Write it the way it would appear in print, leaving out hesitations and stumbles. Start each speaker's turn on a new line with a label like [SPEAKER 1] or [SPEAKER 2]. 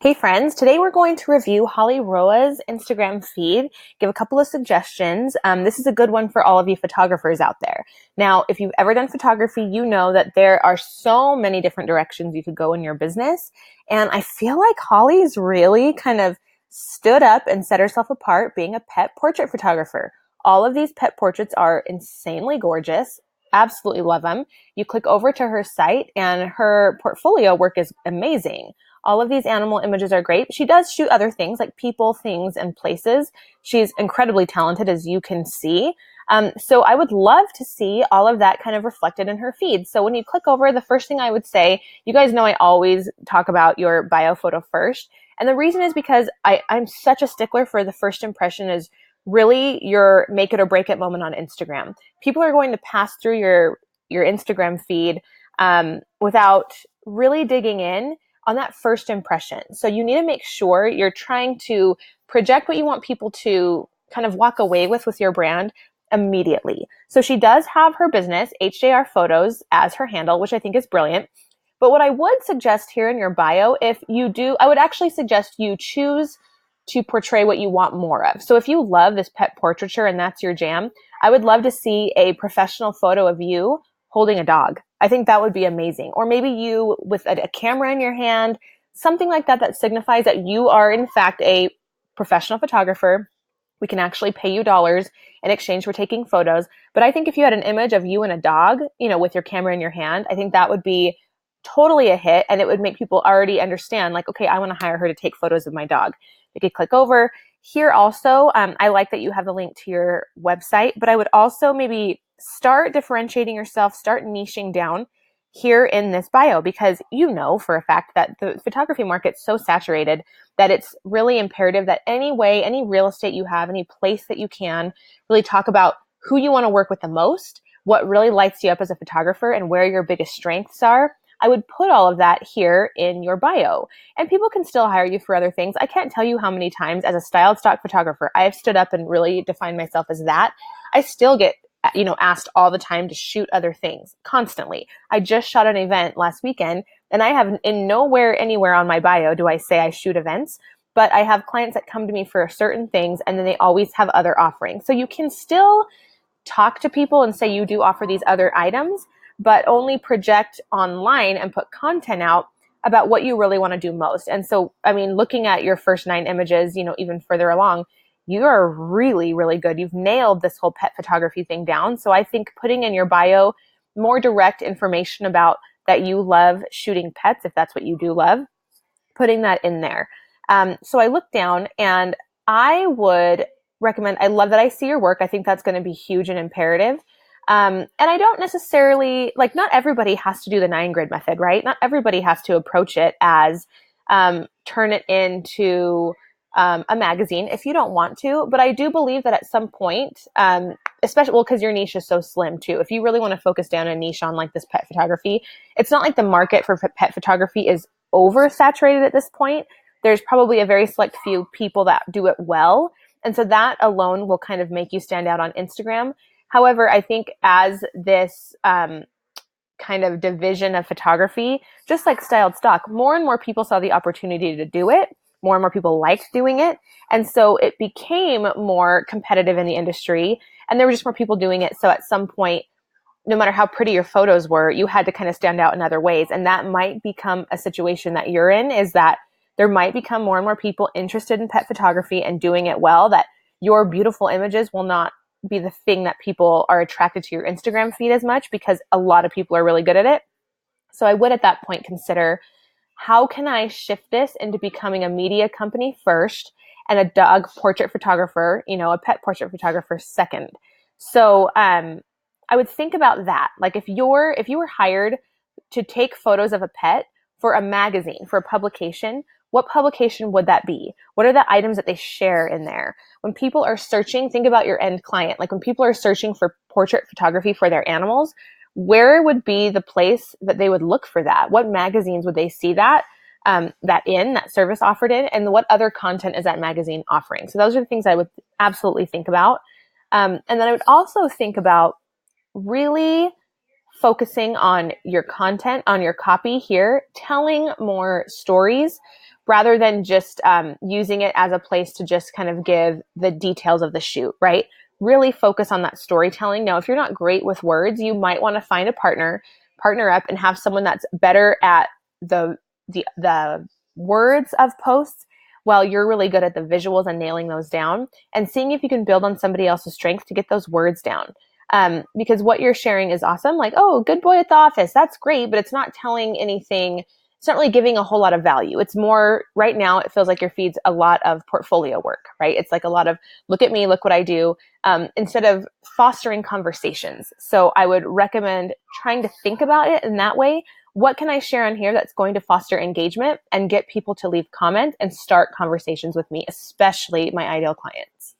[SPEAKER 1] Hey friends, today we're going to review Holly Roa's Instagram feed, give a couple of suggestions. This is a good one for all of you photographers out there. Now, if you've ever done photography, you know that there are so many different directions you could go in your business. And I feel like Holly's really kind of stood up and set herself apart being a pet portrait photographer. All of these pet portraits are insanely gorgeous. Absolutely love them. You click over to her site and her portfolio work is amazing. All of these animal images are great. She does shoot other things like people, things, and places. She's incredibly talented, as you can see. So I would love to see all of that kind of reflected in her feed. So when you click over, the first thing I would say, you guys know I always talk about your bio photo first. And the reason is because I'm such a stickler for the first impression is really your make it or break it moment on Instagram. People are going to pass through your Instagram feed without really digging in on that first impression. So you need to make sure you're trying to project what you want people to kind of walk away with your brand immediately. So she does have her business, HJR Photos, as her handle, which I think is brilliant. But what I would suggest here in your bio, if you do, I would actually suggest you choose to portray what you want more of. So if you love this pet portraiture and that's your jam, I would love to see a professional photo of you holding a dog. I think that would be amazing. Or maybe you with a camera in your hand, something like that that signifies that you are in fact a professional photographer. We can actually pay you dollars in exchange for taking photos. But I think if you had an image of you and a dog, with your camera in your hand, I think that would be totally a hit, and it would make people already understand, like, okay, I want to hire her to take photos of my dog. They could click over. Here also, I like that you have the link to your website, but I would also maybe start differentiating yourself, start niching down here in this bio, because you know for a fact that the photography market's so saturated that it's really imperative that any way, any real estate you have, any place that you can really talk about who you want to work with the most, what really lights you up as a photographer, and where your biggest strengths are. I would put all of that here in your bio, and people can still hire you for other things. I can't tell you how many times as a styled stock photographer, I have stood up and really defined myself as that. I still get asked all the time to shoot other things constantly. I just shot an event last weekend, and I have in nowhere anywhere on my bio do I say I shoot events, but I have clients that come to me for certain things, and then they always have other offerings. So you can still talk to people and say you do offer these other items, but only project online and put content out about what you really want to do most. And so, I mean, looking at your first 9 images, even further along, you are really, really good. You've nailed this whole pet photography thing down. So I think putting in your bio more direct information about that you love shooting pets, if that's what you do love, putting that in there. So I looked down and I would recommend, I love that I see your work. I think that's going to be huge and imperative. And I don't necessarily, like, not everybody has to do the 9 grid method, right? Not everybody has to approach it as turn it into a magazine if you don't want to. But I do believe that at some point, especially, well, because your niche is so slim too, if you really want to focus down a niche on like this pet photography, it's not like the market for pet photography is oversaturated at this point. There's probably a very select few people that do it well. And so that alone will kind of make you stand out on Instagram. However, I think as this kind of division of photography, just like styled stock, more and more people saw the opportunity to do it. More and more people liked doing it. And so it became more competitive in the industry, and there were just more people doing it. So at some point, no matter how pretty your photos were, you had to kind of stand out in other ways. And that might become a situation that you're in, is that there might become more and more people interested in pet photography and doing it well, that your beautiful images will not be the thing that people are attracted to your Instagram feed as much, because a lot of people are really good at it. So I would at that point consider, how can I shift this into becoming a media company first and a dog portrait photographer, a pet portrait photographer second? So I would think about that. Like if you were hired to take photos of a pet for a magazine, for a publication, what publication would that be? What are the items that they share in there? When people are searching, think about your end client. Like when people are searching for portrait photography for their animals, where would be the place that they would look for that? What magazines would they see that that service offered in, and what other content is that magazine offering? So those are the things I would absolutely think about. And then I would also think about really focusing on your content, on your copy here, telling more stories, rather than just using it as a place to just kind of give the details of the shoot, right? Really focus on that storytelling. Now, if you're not great with words, you might want to find a partner up and have someone that's better at the words of posts while you're really good at the visuals and nailing those down, and seeing if you can build on somebody else's strength to get those words down. Because what you're sharing is awesome. Like, oh, good boy at the office. That's great. But it's not telling anything. It's not really giving a whole lot of value. It's more right now, it feels like your feed's a lot of portfolio work, right? It's like a lot of look at me, look what I do, instead of fostering conversations. So I would recommend trying to think about it in that way. What can I share on here that's going to foster engagement and get people to leave comment and start conversations with me, especially my ideal clients?